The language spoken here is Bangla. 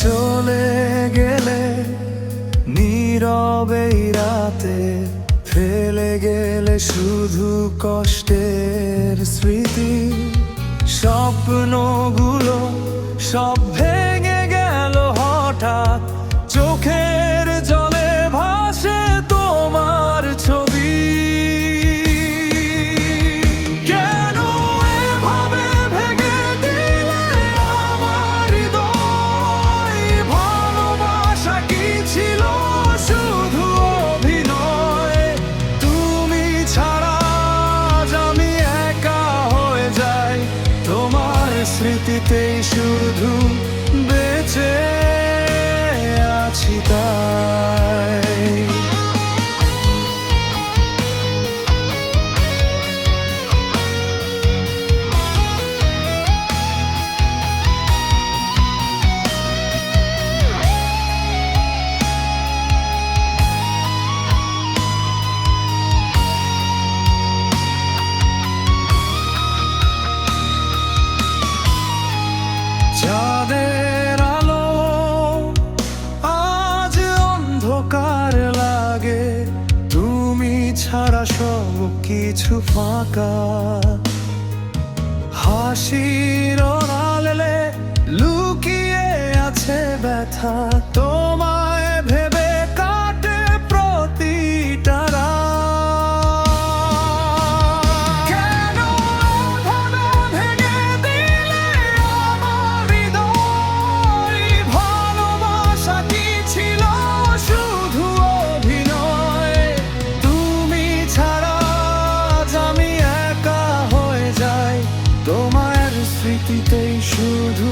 চলে গেলে নীরবে রাতে, ফেলে গেলে শুধু কষ্টের স্মৃতি। স্বপ্নগুলো সব ভেঙে গেল হঠাৎ, চোখের জলে ভাসে তোমার ছবি। কেন এভাবে ভেঙে দিলে আমার হৃদয়? ভালোবাসা কি ছিল শুধু অভিনয়? তুমি ছাড়া আজ আমি একা হয়ে যাই, তোমার স্মৃতিতেই শুধু বেঁচে আছি তাই। চাঁদের আলো আজ অন্ধকার লাগে, তুমি ছাড়া সব কিছু ফাঁকা। হাসির আড়ালে লুকিয়ে আছে ব্যথা, তোমায় ভেবে কাটে প্রতিটা রাত। কেন এভাবে ভেঙে দিলে আমার হৃদয়? ভালোবাসা কি ছিল শুধু অভিনয়? তুমি ছাড়া আজ আমি একা হয়ে যাই, তোমার স্মৃতিতেই শুধু